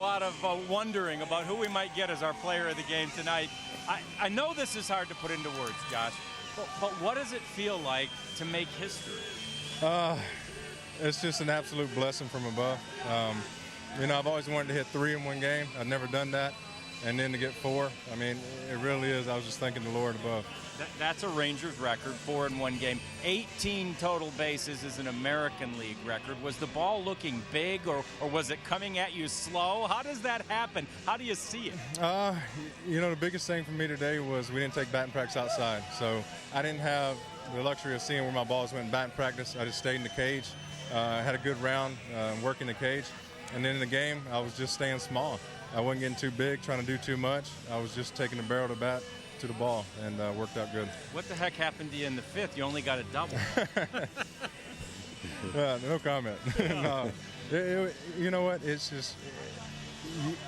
A lot of wondering about who we might get as our player of the game tonight. I know this is hard to put into words, Josh, but what does it feel like to make history? It's just an absolute blessing from above. You know, I've always wanted to hit 3 in one game. I've never done that. And then to get 4, I mean, it really is. I was just thanking the Lord above. That's a Rangers record, 4 in one game. 18 total bases is an American League record. Was the ball looking big, or was it coming at you slow? How does that happen? How do you see it? You know, the biggest thing for me today was we didn't take batting practice outside. So I didn't have the luxury of seeing where my balls went in batting practice. I just stayed in the cage, had a good round working the cage. And then in the game, I was just staying small. I wasn't getting too big, trying to do too much. I was just taking the barrel of the bat to the ball, and worked out good. What the heck happened to you in the 5th? You only got a double. No comment. No. You know what? It's just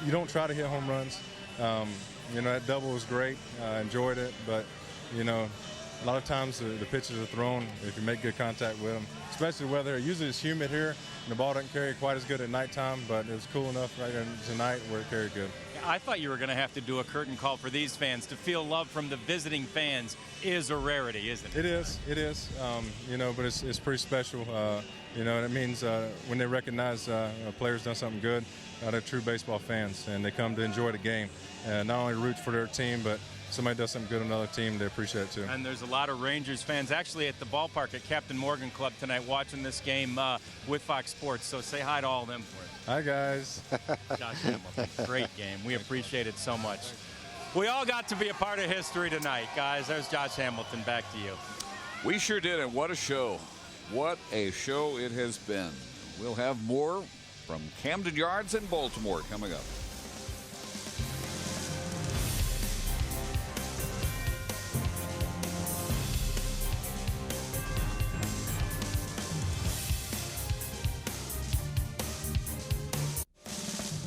you don't try to hit home runs. You know, that double was great. I enjoyed it, but you know, a lot of times the pitches are thrown if you make good contact with them, especially weather. Usually it's humid here, and the ball doesn't carry quite as good at nighttime, but it was cool enough right tonight where it carried good. I thought you were going to have to do a curtain call for these fans. To feel love from the visiting fans is a rarity, isn't it? It is. It is. You know, but it's pretty special. You know, and it means when they recognize a player's done something good, they're true baseball fans, and they come to enjoy the game. And not only root for their team, but somebody does something good on another team, they appreciate it too. And there's a lot of Rangers fans actually at the ballpark at Captain Morgan Club tonight watching this game with Fox Sports. So say hi to all of them for us. Hi, guys. Josh Hamilton, great game. We appreciate it so much. We all got to be a part of history tonight, guys. There's Josh Hamilton. Back to you. We sure did, and what a show. What a show it has been. We'll have more from Camden Yards in Baltimore coming up.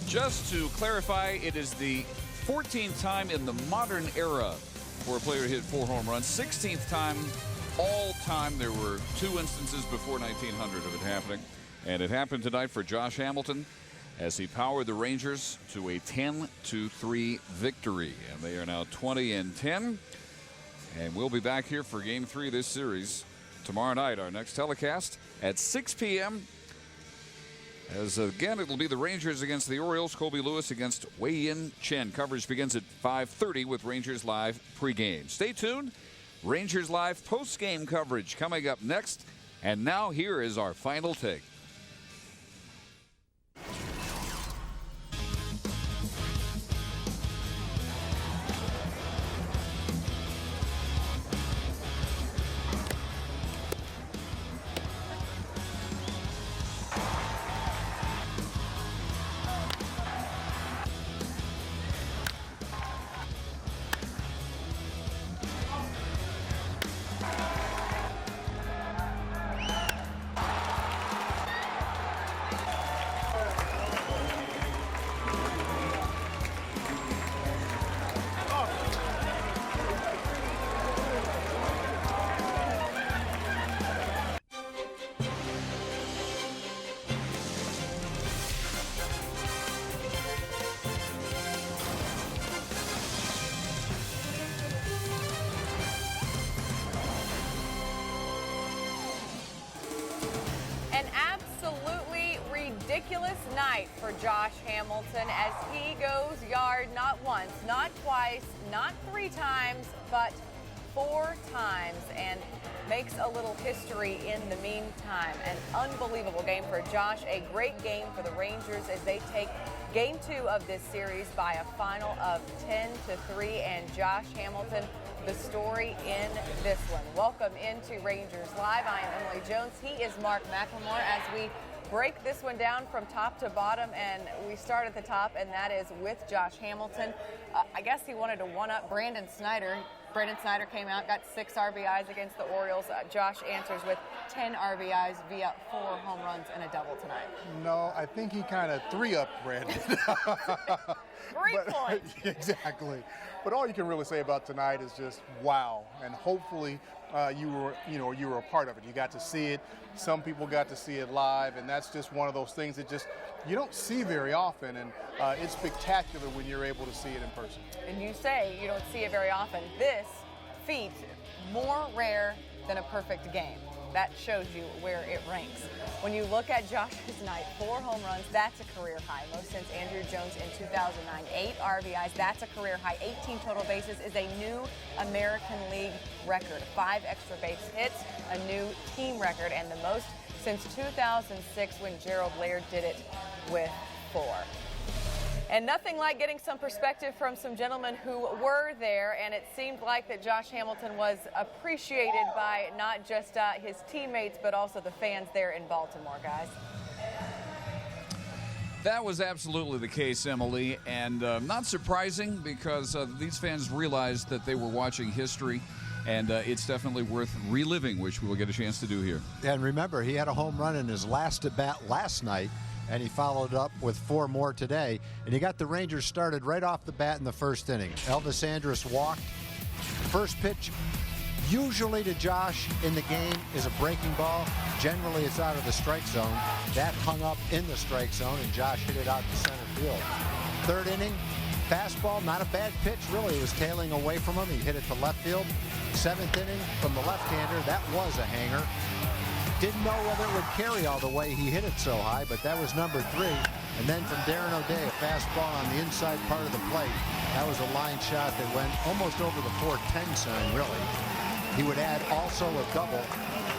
Just to clarify, it is the 14th time in the modern era for a player to hit 4 home runs. 16th time all time. There were 2 instances before 1900 of it happening. And it happened tonight for Josh Hamilton as he powered the Rangers to a 10-3 victory. And they are now 20-10. And we'll be back here for Game 3 of this series tomorrow night. Our next telecast at 6 p.m. As again, it'll be the Rangers against the Orioles. Colby Lewis against Wei-Yin Chen. Coverage begins at 5:30 with Rangers Live pregame. Stay tuned. Rangers Live postgame coverage coming up next. And now here is our final take. Ridiculous night for Josh Hamilton as he goes yard not once, not twice, not 3 times, but 4 times and makes a little history in the meantime. An unbelievable game for Josh, a great game for the Rangers as they take Game 2 of this series by a final of 10-3. And Josh Hamilton, the story in this one. Welcome into Rangers Live. I am Emily Jones. He is Mark McLemore as we break this one down from top to bottom, and we start at the top, and that is with Josh Hamilton. I guess he wanted to one-up Brandon Snyder. Brandon Snyder came out, got 6 RBIs against the Orioles. Josh answers with 10 RBIs via 4 home runs and a double tonight. No, I think he kind of 3-upped Brandon. 3 points. Exactly. But all you can really say about tonight is just wow. And hopefully you were a part of it. You got to see it. Some people got to see it live, and that's just one of those things that just you don't see very often, and it's spectacular when you're able to see it in person. And you say you don't see it very often. This feat, more rare than a perfect game. That shows you where it ranks. When you look at Josh's night, 4 home runs, that's a career high. Most since Andrew Jones in 2009. 8 RBIs, that's a career high. 18 total bases is a new American League record. 5 extra base hits, a new team record, and the most since 2006 when Gerald Laird did it with 4. And nothing like getting some perspective from some gentlemen who were there, and it seemed like that Josh Hamilton was appreciated by not just his teammates, but also the fans there in Baltimore, guys. That was absolutely the case, Emily, and not surprising because these fans realized that they were watching history, and it's definitely worth reliving, which we will get a chance to do here. And remember, he had a home run in his last at-bat last night, and he followed up with 4 more today. And he got the Rangers started right off the bat in the first inning. Elvis Andrus walked. First pitch, usually to Josh in the game, is a breaking ball. Generally, it's out of the strike zone. That hung up in the strike zone, and Josh hit it out to center field. Third inning, fastball, not a bad pitch, really. It was tailing away from him. He hit it to left field. 7th inning from the left-hander, that was a hanger. Didn't know whether it would carry all the way. He hit it so high, but that was number 3. And then from Darren O'Day, a fastball on the inside part of the plate. That was a line shot that went almost over the 410 sign, really. He would add also a double.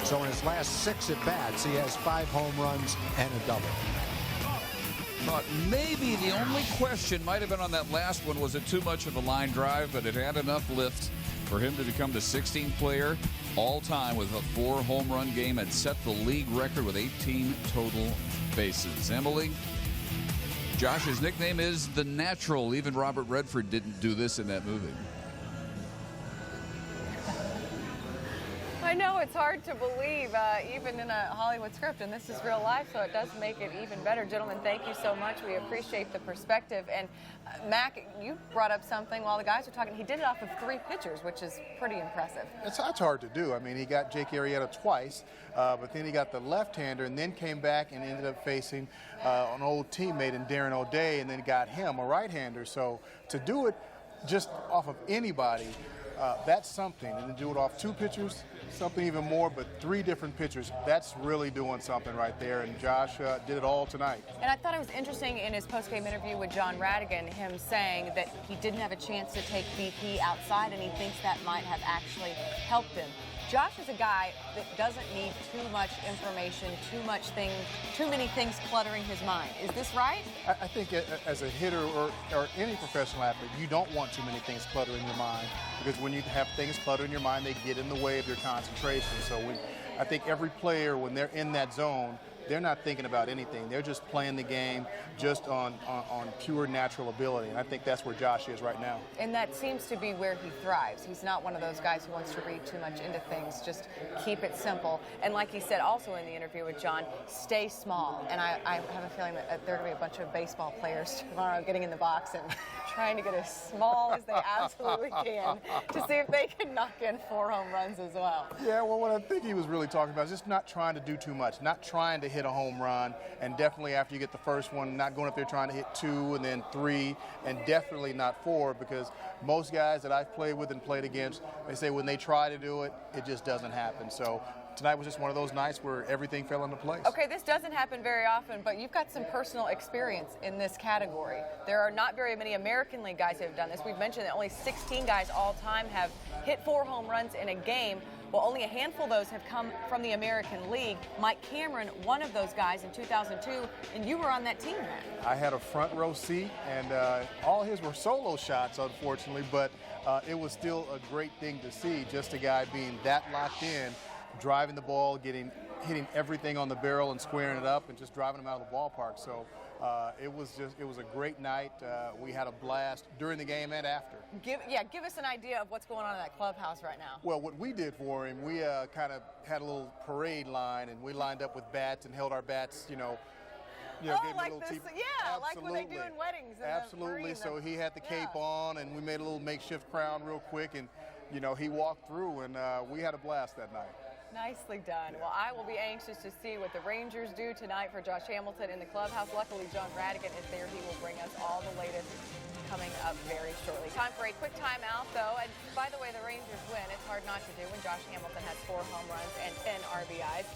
So in his last 6 at-bats, he has 5 home runs and a double. Thought maybe the only question might have been on that last one, was it too much of a line drive, but it had enough lift for him to become the 16th player all-time with a 4 home run game and set the league record with 18 total bases. Emily, Josh's nickname is The Natural. Even Robert Redford didn't do this in that movie. I know it's hard to believe, even in a Hollywood script, and this is real life, so it does make it even better. Gentlemen, thank you so much. We appreciate the perspective. And Mac, you brought up something while the guys were talking. He did it off of 3 pitchers, which is pretty impressive. That's hard to do. I mean, he got Jake Arrieta twice, but then he got the left-hander and then came back and ended up facing an old teammate in Darren O'Day and then got him, a right-hander. So to do it just off of anybody, that's something. And to do it off 2 pitchers, something even more, but 3 different pitchers, that's really doing something right there, and Josh did it all tonight. And I thought it was interesting in his post-game interview with John Radigan, him saying that he didn't have a chance to take BP outside, and he thinks that might have actually helped him. Josh is a guy that doesn't need too much information, too many things cluttering his mind. Is this right? I think as a hitter or any professional athlete, you don't want too many things cluttering your mind, because when you have things cluttering your mind, they get in the way of your concentration. So I think every player, when they're in that zone, they're not thinking about anything. They're just playing the game just on pure natural ability. And I think that's where Josh is right now. And that seems to be where he thrives. He's not one of those guys who wants to read too much into things. Just keep it simple. And like he said also in the interview with John, stay small. And I have a feeling that there are going to be a bunch of baseball players tomorrow getting in the box and trying to get as small as they absolutely can to see if they can knock in 4 home runs as well. Yeah, well, what I think he was really talking about is just not trying to do too much, not trying to hit a home run, and definitely after you get the first one, not going up there trying to hit 2 and then 3, and definitely not 4, because most guys that I've played with and played against, they say when they try to do it, it just doesn't happen. So tonight was just one of those nights where everything fell into place. Okay, this doesn't happen very often, but you've got some personal experience in this category. There are not very many American League guys who have done this. We've mentioned that only 16 guys all time have hit 4 home runs in a game. Well, only a handful of those have come from the American League. Mike Cameron, one of those guys in 2002, and you were on that team then. I had a front row seat, and all his were solo shots, unfortunately, but it was still a great thing to see, just a guy being that locked in, driving the ball, hitting everything on the barrel and squaring it up and just driving them out of the ballpark. So it was a great night. We had a blast during the game and after. Give us an idea of what's going on in that clubhouse right now. Well, what we did for him, we kind of had a little parade line, and we lined up with bats and held our bats, gave him like a little this, tip. yeah, like what they do in weddings. In Absolutely. So he had the cape on, and we made a little makeshift crown real quick, and he walked through, and we had a blast that night. Nicely done. Well, I will be anxious to see what the Rangers do tonight for Josh Hamilton in the clubhouse. Luckily, John Radigan is there. He will bring us all the latest coming up very shortly. Time for a quick timeout, though. And by the way, the Rangers win. It's hard not to do when Josh Hamilton has 4 home runs and 10 RBIs.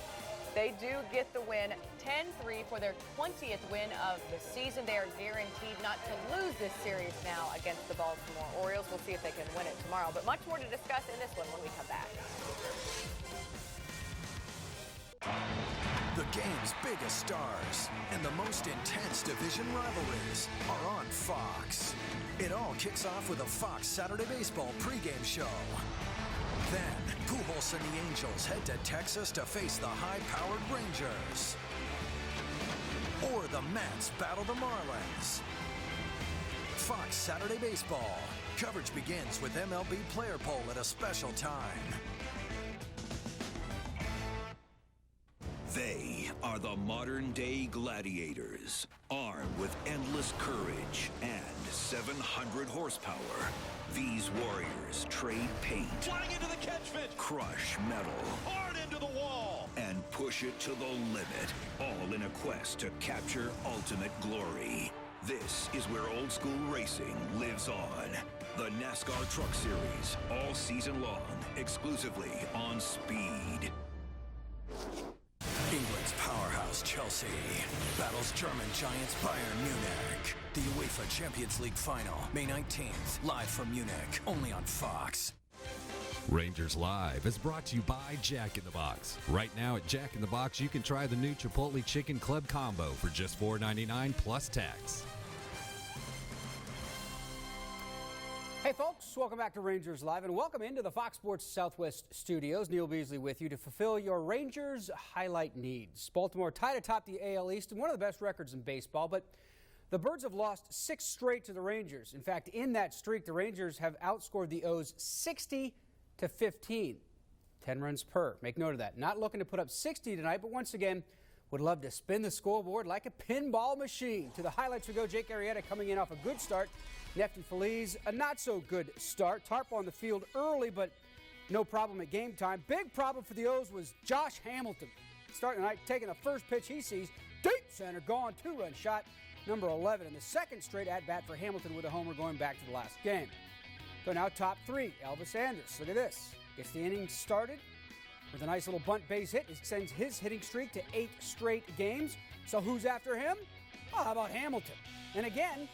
They do get the win 10-3 for their 20th win of the season. They are guaranteed not to lose this series now against the Baltimore Orioles. We'll see if they can win it tomorrow. But much more to discuss in this one when we come back. The game's biggest stars and the most intense division rivalries are on Fox. It all kicks off with a Fox Saturday Baseball pregame show. Then, Pujols and the Angels head to Texas to face the high-powered Rangers. Or the Mets battle the Marlins. Fox Saturday Baseball. Coverage begins with MLB Player Poll at a special time. They are the modern-day gladiators, armed with endless courage and 700 horsepower. These warriors trade paint, flying into the catch pit, crush metal, hard into the wall, and push it to the limit, all in a quest to capture ultimate glory. This is where old school racing lives on. The NASCAR Truck Series, all season long, exclusively on Speed. England's powerhouse Chelsea battles German giants Bayern Munich. The UEFA Champions League final, May 19th, live from Munich, only on Fox. Rangers Live is brought to you by Jack in the Box. Right now at Jack in the Box, you can try the new Chipotle Chicken Club Combo for just $4.99 plus tax. Hey folks, welcome back to Rangers Live and welcome into the Fox Sports Southwest studios. Neil Beasley with you to fulfill your Rangers highlight needs. Baltimore tied atop the AL East and one of the best records in baseball, but the Birds have lost 6 straight to the Rangers. In fact, in that streak, the Rangers have outscored the O's 60-15, 10 runs per. Make note of that. Not looking to put up 60 tonight, but once again, would love to spin the scoreboard like a pinball machine. To the highlights we go. Jake Arrieta coming in off a good start. Nefty Feliz, a not-so-good start. Tarp on the field early, but no problem at game time. Big problem for the O's was Josh Hamilton. Starting tonight, taking the first pitch he sees. Deep center, gone, 2-run shot, number 11. And the second straight at-bat for Hamilton with a homer going back to the last game. So now top 3, Elvis Andrus. Look at this. Gets the inning started with a nice little bunt base hit. It sends his hitting streak to 8 straight games. So who's after him? Oh, how about Hamilton? And again,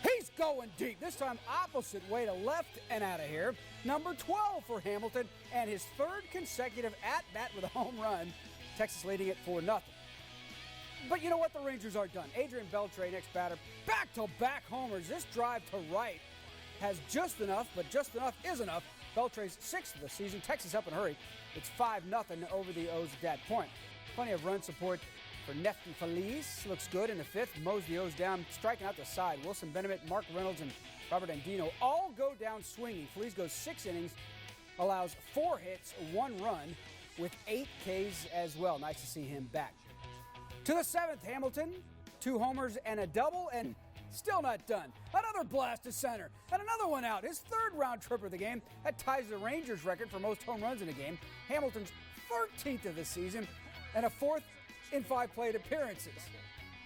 he's going deep, this time opposite way to left and out of here. Number 12 for Hamilton and his 3rd consecutive at-bat with a home run. Texas leading it 4-0. But you know what? The Rangers aren't done. Adrian Beltre, next batter, back-to-back homers. This drive to right has just enough, but just enough is enough. Beltre's 6th of the season. Texas up in a hurry. It's 5-0 over the O's at that point. Plenty of run support for Nefty Feliz. Looks good in the 5th. Mows the O's down, striking out the side. Wilson Benedict, Mark Reynolds, and Robert Andino all go down swinging. Feliz goes 6 innings, allows 4 hits, 1 run, with 8 Ks as well. Nice to see him back. To the 7th, Hamilton, 2 homers and a double, and still not done. Another blast to center, and another one out. His 3rd round trip of the game. That ties the Rangers record for most home runs in a game. Hamilton's 13th of the season, and a 4th in 5 plate appearances.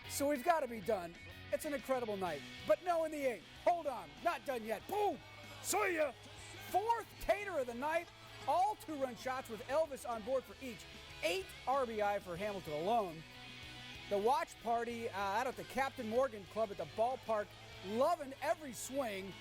So we've got to be done. It's an incredible night. But no in the 8th. Hold on. Not done yet. Boom. See ya. 4th Tater of the night. All 2-run shots with Elvis on board for each. 8 RBI for Hamilton alone. The watch party out at the Captain Morgan Club at the ballpark, loving every swing.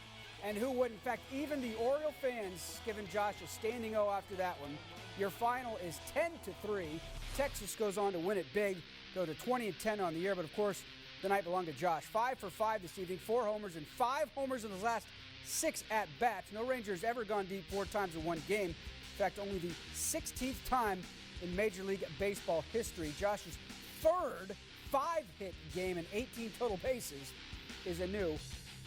And who would, in fact, even the Oriole fans giving Josh a standing O after that one. Your final is 10-3. Texas goes on to win it big, go to 20-10 on the year. But, of course, the night belonged to Josh. 5 for 5 this evening, 4 homers, and 5 homers in his last 6 at-bats. No Rangers ever gone deep 4 times in one game. In fact, only the 16th time in Major League Baseball history. Josh's 3rd 5-hit game and 18 total bases is a new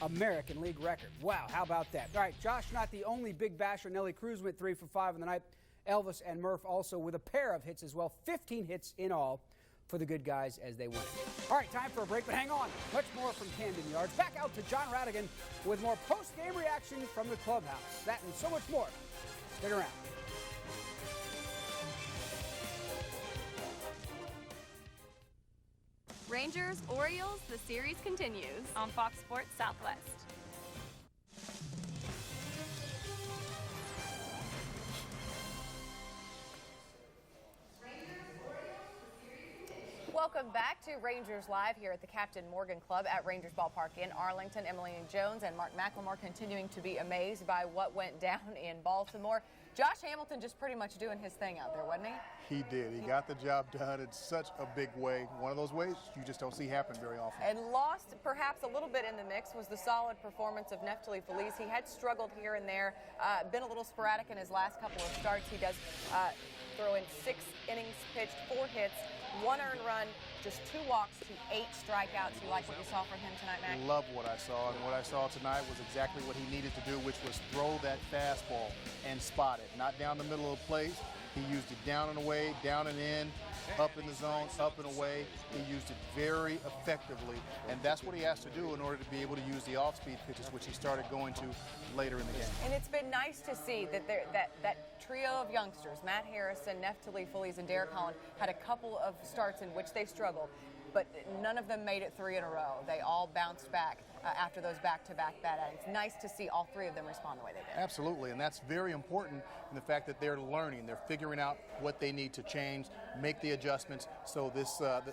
American League record. Wow, how about that? All right, Josh not the only big basher. Nelly Cruz went 3 for 5 in the night. Elvis and Murph also with a pair of hits as well. 15 hits in all for the good guys as they win it. All right, time for a break, but hang on. Much more from Camden Yards. Back out to John Radigan with more post-game reaction from the clubhouse. That and so much more. Stick around. Rangers, Orioles, the series continues on Fox Sports Southwest. Welcome back to Rangers Live here at the Captain Morgan Club at Rangers Ballpark in Arlington. Emily Jones and Mark McLemore continuing to be amazed by what went down in Baltimore. Josh Hamilton just pretty much doing his thing out there, wasn't he? He did. He got the job done in such a big way. One of those ways you just don't see happen very often. And lost perhaps a little bit in the mix was the solid performance of Neftali Feliz. He had struggled here and there, been a little sporadic in his last couple of starts. He does throw in 6 innings pitched, 4 hits, 1 earned run, just 2 walks to 8 strikeouts. You like what you saw from him tonight, Mac? Love what I saw, and what I saw tonight was exactly what he needed to do, which was throw that fastball and spot it. Not down the middle of the plate. He used it down and away, down and in, up in the zone, up and away. He used it very effectively, and that's what he has to do in order to be able to use the off-speed pitches, which he started going to later in the game. And it's been nice to see that that trio of youngsters, Matt Harrison, Neftali Feliz, and Derek Holland, had a couple of starts in which they struggled, but none of them made it 3 in a row. They all bounced back after those back-to-back bad outings. Nice to see all 3 of them respond the way they did. Absolutely, and that's very important in the fact that they're learning. They're figuring out what they need to change, make the adjustments, so this the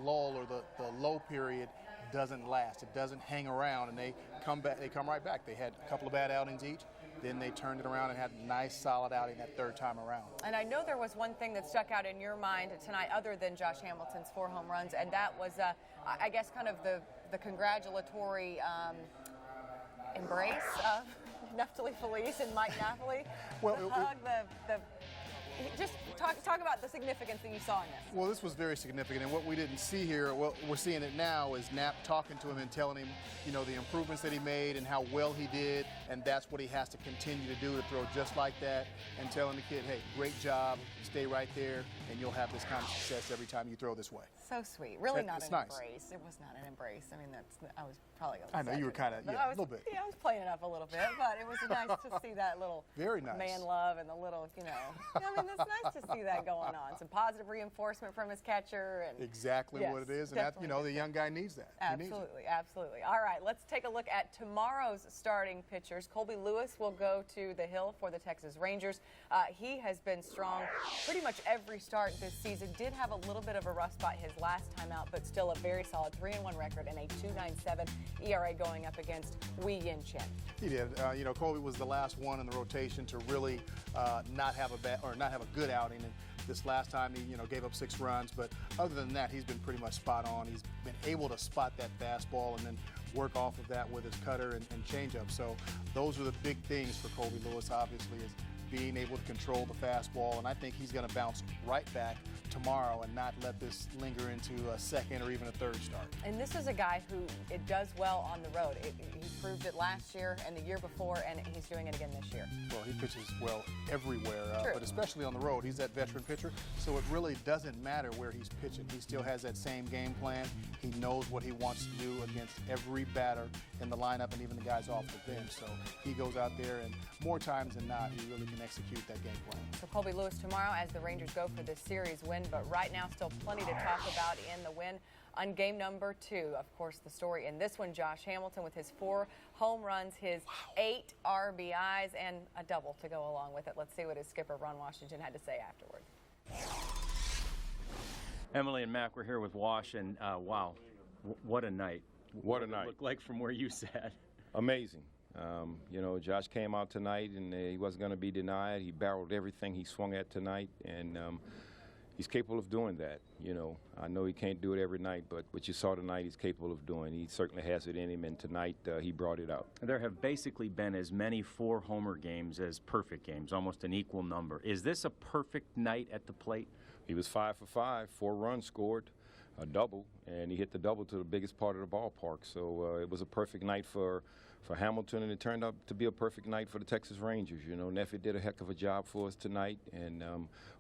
lull or the low period doesn't last. It doesn't hang around, and they come back. They come right back. They had a couple of bad outings each. Then they turned it around and had a nice, solid outing that 3rd time around. And I know there was one thing that stuck out in your mind tonight other than Josh Hamilton's 4 home runs, and that was, I guess, kind of the congratulatory embrace of Neftali Feliz and Mike Napoli. Well, the hug, just talk about the significance that you saw in this. Well, this was very significant, and what we didn't see here, well, we're seeing it now, is Knapp talking to him and telling him, you know, the improvements that he made and how well he did, and that's what he has to continue to do, to throw just like that, and telling the kid, hey, great job, stay right there, and you'll have this kind of success every time you throw this way. So sweet. Really not an nice. Embrace. It was not an embrace. I mean, I was probably I know you were kind of, yeah, a little bit. Yeah, I was playing it up a little bit, but it was nice to see that little very nice man love and the little, you know, I mean, it's nice to see that going on. Some positive reinforcement from his catcher. And exactly what it is, and that, you know, the young guy needs that. Absolutely, absolutely. All right, let's take a look at tomorrow's starting pitchers. Colby Lewis will go to the Hill for the Texas Rangers. He has been strong pretty much every start this season. Did have a little bit of a rough spot his last time out, but still a very solid 3-1 record and a 2.97 ERA going up against Wei Yin Chen. He did. You know, Colby was the last one in the rotation to really not have a good outing. And this last time he, you know, gave up 6 runs, but other than that, he's been pretty much spot on. He's been able to spot that fastball and then work off of that with his cutter and changeup. So those are the big things for Colby Lewis, obviously, is being able to control the fastball, and I think he's going to bounce right back tomorrow and not let this linger into a second or even a third start. And this is a guy who it does well on the road. He proved it last year and the year before, and he's doing it again this year. Well, he pitches well everywhere, but especially on the road. He's that veteran pitcher, so it really doesn't matter where he's pitching. He still has that same game plan. He knows what he wants to do against every batter in the lineup and even the guys off the bench. So he goes out there, and more times than not, he really can execute that game plan. So Colby Lewis tomorrow as the Rangers go for this series win, but right now still plenty to talk about in the win. On game number 2, of course, the story in this one, Josh Hamilton with his 4 home runs, his 8 RBIs, and a double to go along with it. Let's see what his skipper, Ron Washington, had to say afterward. Emily and Mac, we're here with Wash, and wow, what a night. What a night. It looked like from where you sat. Amazing. You know, Josh came out tonight, and he wasn't going to be denied. He barreled everything he swung at tonight, and he's capable of doing that. You know, I know he can't do it every night, but what you saw tonight, he's capable of doing. He certainly has it in him, and tonight he brought it out. There have basically been as many 4-homer games as perfect games, almost an equal number. Is this a perfect night at the plate? He was 5 for 5, 4 runs scored. a double, and he hit the double to the biggest part of the ballpark. So it was a perfect night for Hamilton, and it turned out to be a perfect night for the Texas Rangers. You know, Neffy did a heck of a job for us tonight, and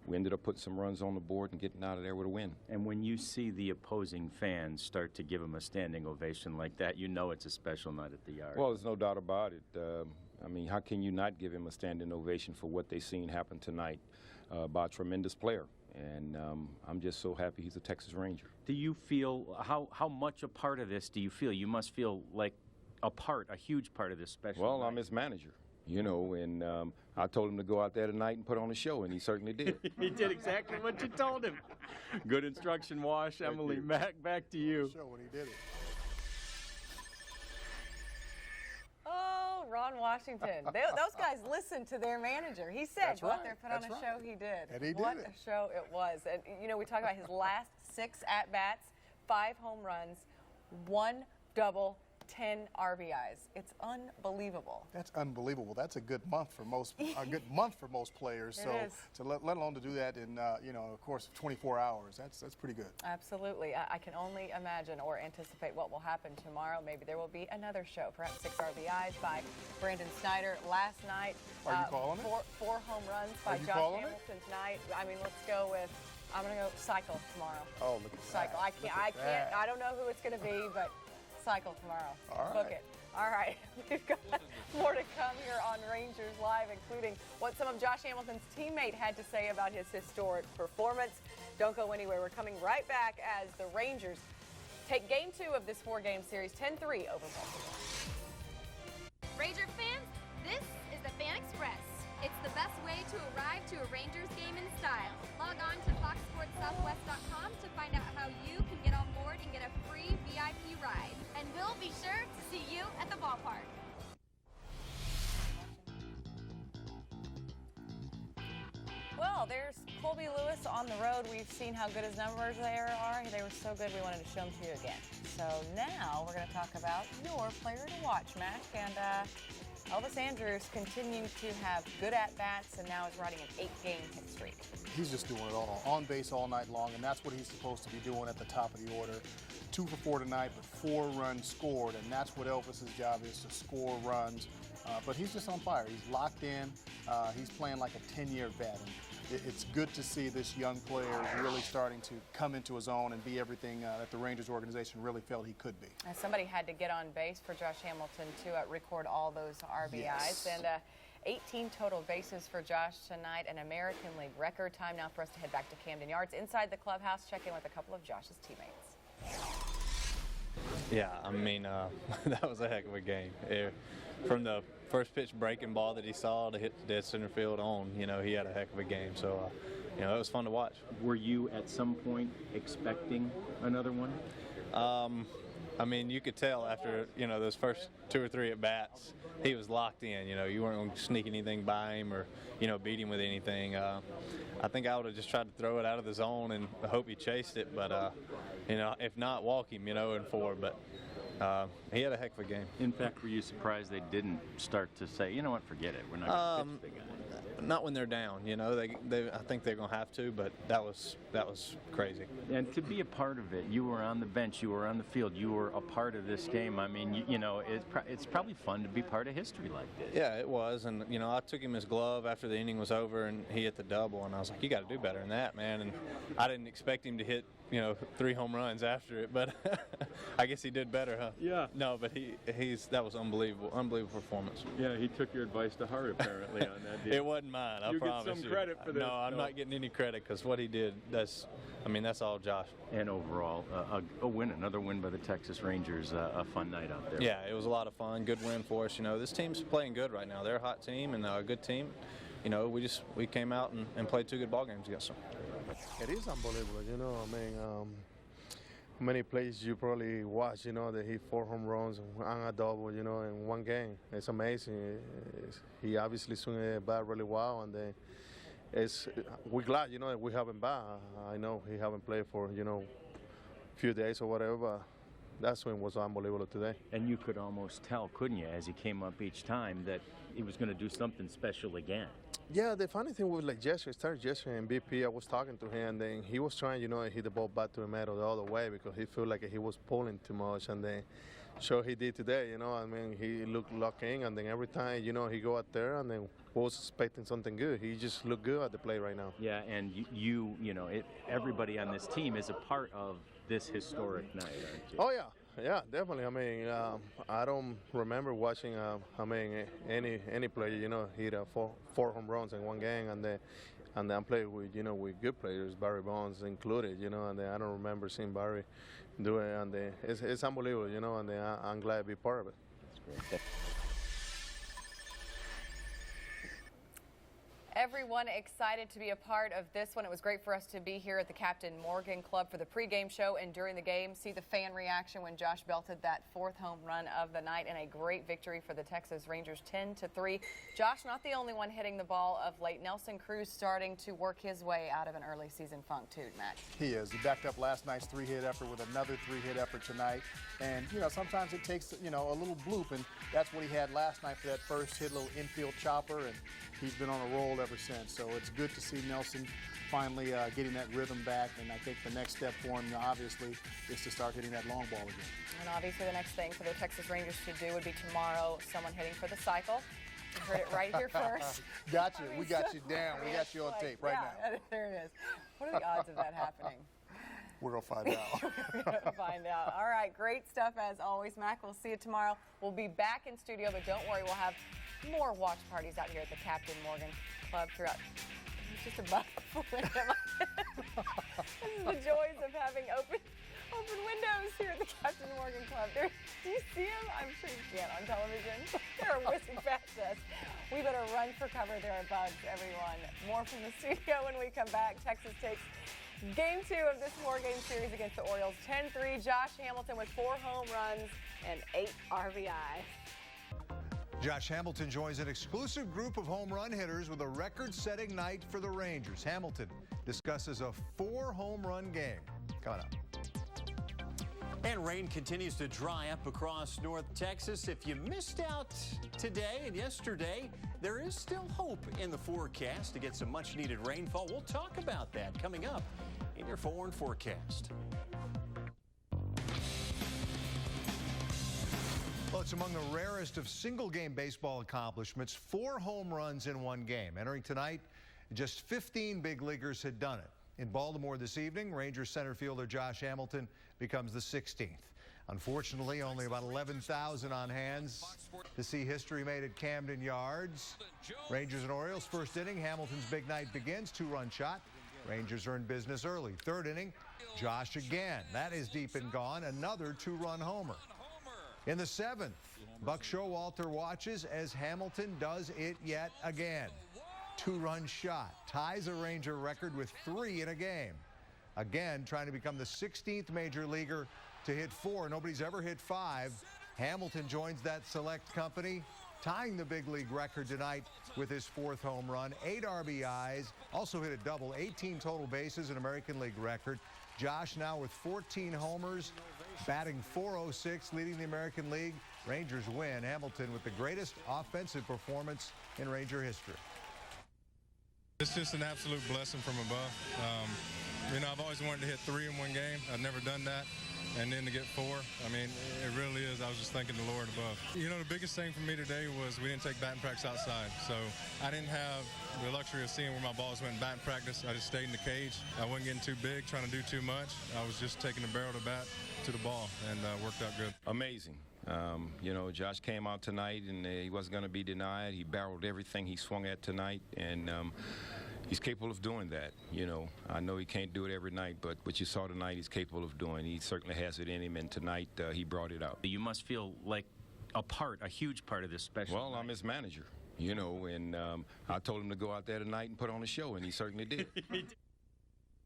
we ended up putting some runs on the board and getting out of there with a win. And when you see the opposing fans start to give him a standing ovation like that, you know it's a special night at the Yard. Well, there's no doubt about it. I mean, how can you not give him a standing ovation for what they seen happen tonight by a tremendous player? And I'm just so happy he's a Texas Ranger. Do you feel, how much a part of this do you feel? You must feel like a huge part of this special Well, night. I'm his manager, you know, and I told him to go out there tonight and put on a show, and he certainly did. He did exactly what you told him. Good instruction, Wash. Emily, back to you. Show when he did it. Oh, Ron Washington. Those guys listened to their manager. He said, That's go out right. there and put on That's a right. show. He did. And he did What it. a show it was. And, you know, we talk about his last 6 at-bats, 5 home runs, 1 double, 10 RBIs. It's unbelievable. That's unbelievable. That's a good month for most players. So is. to let alone to do that in you know, of course, 24 hours. That's pretty good. Absolutely. I can only imagine or anticipate what will happen tomorrow. Maybe there will be another show, perhaps 6 RBIs by Brandon Snyder last night. Are you calling it? 4 home runs by Are you Josh calling it? Hamilton tonight. I mean, let's go with. I'm going to go cycle tomorrow. Oh, look at Cycle. that. I can't. I don't know who it's going to be, but cycle tomorrow. All Book right. it. All right. We've got more to come here on Rangers Live, including what some of Josh Hamilton's teammate had to say about his historic performance. Don't go anywhere. We're coming right back as the Rangers take Game 2 of this 4-game series, 10-3 over Baltimore. Ranger fans, this is the Fan Express. It's the best way to arrive to a Rangers game in style. Log on to foxsportssouthwest.com to find out how you can get on board and get a free VIP ride. And we'll be sure to see you at the ballpark. Well, there's Colby Lewis on the road. We've seen how good his numbers there are. They were so good we wanted to show them to you again. So now we're going to talk about your player to watch, Mac. And Elvis Andrus continues to have good at-bats and now is riding an 8-game hit streak. He's just doing it all. On base all night long, and that's what he's supposed to be doing at the top of the order. 2 for 4 tonight, but 4 runs scored, and that's what Elvis's job is, to score runs. But he's just on fire. He's locked in. He's playing like a 10-year vet. And it's good to see this young player really starting to come into his own and be everything that the Rangers organization really felt he could be. Somebody had to get on base for Josh Hamilton to record all those RBIs. Yes. And 18 total bases for Josh tonight, an American League record. Time now for us to head back to Camden Yards. Inside the clubhouse, check in with a couple of Josh's teammates. Yeah, I mean, that was a heck of a game. From the first pitch breaking ball that he saw to hit the dead center field on, you know, he had a heck of a game. So, you know, it was fun to watch. Were you at some point expecting another one? I mean, you could tell after, you know, those first 2 or 3 at-bats, he was locked in. You know, you weren't going to sneak anything by him or, you know, beat him with anything. I think I would have just tried to throw it out of the zone and hope he chased it. But, you know, if not, walk him, you know, in 4. But he had a heck of a game. In fact, were you surprised they didn't start to say, you know what, forget it, we're not going to pitch the guy? Not when they're down, you know. I think they're going to have to, but that was crazy. And to be a part of it, you were on the bench, you were on the field, you were a part of this game. I mean, you know, it's probably fun to be part of history like this. Yeah, it was. And, you know, I took him his glove after the inning was over, and he hit the double, and I was like, you got to do better than that, man. And I didn't expect him to hit, you know, 3 home runs after it, but I guess he did better, huh? Yeah. No, but that was unbelievable performance. Yeah, he took your advice to heart, apparently, on that deal. It wasn't mine, I promise you. You get some credit for this. No, I'm not getting any credit, because what he did, that's all Josh. And overall, a win, another win by the Texas Rangers, a fun night out there. Yeah, it was a lot of fun, good win for us. You know, this team's playing good right now. They're a hot team and a good team. You know, we came out and played 2 good ball games against them. It is unbelievable, you know. I mean, many plays you probably watch, you know, that hit 4 home runs and a double, you know, in 1 game. It's amazing. He obviously swung the bat really well, and then we're glad, you know, that we have him back. I know he haven't played for, you know, a few days or whatever, but that swing was unbelievable today. And you could almost tell, couldn't you, as he came up each time, that he was going to do something special again. Yeah, the funny thing was like yesterday, started yesterday in BP, I was talking to him, and then he was trying, to hit the ball back to the middle the other way because he felt like he was pulling too much, and then so he did today, I mean, he looked locked in, and then every time, he go out there, and then was expecting something good. He just looked good at the plate right now. Yeah, and everybody on this team is a part of this historic night, aren't you? Oh, yeah. Yeah, definitely. I mean, I don't remember watching, any player, hit four home runs in one game, and then play with, with good players, Barry Bonds included, and I don't remember seeing Barry do it, and it's unbelievable, and I'm glad to be part of it. That's great. Everyone excited to be a part of this one. It was great for us to be here at the Captain Morgan Club for the pregame show and during the game. See the fan reaction when Josh belted that 4th home run of the night, and a great victory for the Texas Rangers 10-3. Josh, not the only one hitting the ball of late. Nelson Cruz starting to work his way out of an early season funk too, Matt. He is. He backed up last night's 3-hit effort with another 3-hit effort tonight. And, sometimes it takes, a little bloop, and that's what he had last night for that first hit, a little infield chopper, and he's been on a roll ever since. So it's good to see Nelson finally getting that rhythm back, and I think the next step for him, obviously, is to start hitting that long ball again. And obviously the next thing for the Texas Rangers to do would be tomorrow, someone hitting for the cycle. You heard it right here first. Got you. We got you down. We got you on tape right now. There it is. What are the odds of that happening? We're going to find out. We're going to find out. All right, great stuff as always, Mac. We'll see you tomorrow. We'll be back in studio, but don't worry, we'll have more watch parties out here at the Captain Morgan Club throughout. It's just a bug before This is the joys of having open windows here at the Captain Morgan Club. Do you see them? I'm sure you can't on television. They're whizzing past us. We better run for cover. There are bugs, everyone. More from the studio when we come back. Texas takes Game 2 of this 4-game series against the Orioles. 10-3. Josh Hamilton with 4 home runs and 8 RBIs. Josh Hamilton joins an exclusive group of home run hitters with a record-setting night for the Rangers. Hamilton discusses a 4-home run game. Coming up. And rain continues to dry up across North Texas. If you missed out today and yesterday, there is still hope in the forecast to get some much-needed rainfall. We'll talk about that coming up in your 4 and forecast. Well, it's among the rarest of single-game baseball accomplishments. 4 home runs in one game. Entering tonight, just 15 big leaguers had done it. In Baltimore this evening, Rangers center fielder Josh Hamilton becomes the 16th. Unfortunately, only about 11,000 on hands to see history made at Camden Yards. Rangers and Orioles first inning. Hamilton's big night begins. 2-run shot. Rangers are in business early. Third inning, Josh again. That is deep and gone. Another 2-run homer. In the 7th, Buck Showalter watches as Hamilton does it yet again. 2-run shot. Ties a Ranger record with 3 in a game. Again, trying to become the 16th major leaguer to hit 4. Nobody's ever hit 5. Hamilton joins that select company, tying the big league record tonight with his 4th home run. 8 RBIs, also hit a double, 18 total bases, an American League record. Josh now with 14 homers, batting .406, leading the American League. Rangers win. Hamilton with the greatest offensive performance in Ranger history. It's just an absolute blessing from above. I've always wanted to hit 3 in one game. I've never done that. And then to get 4, I mean, it really is. I was just thanking the Lord above. The biggest thing for me today was we didn't take batting practice outside. So I didn't have the luxury of seeing where my balls went in batting practice. I just stayed in the cage. I wasn't getting too big, trying to do too much. I was just taking the barrel of the bat to the ball, and worked out good. Amazing. Josh came out tonight, and he wasn't going to be denied. He barreled everything he swung at tonight, and he's capable of doing that. I know he can't do it every night, but what you saw tonight, he's capable of doing. He certainly has it in him, and tonight he brought it out. You must feel like a huge part of this special Well, night. I'm his manager, and I told him to go out there tonight and put on a show, and he certainly did.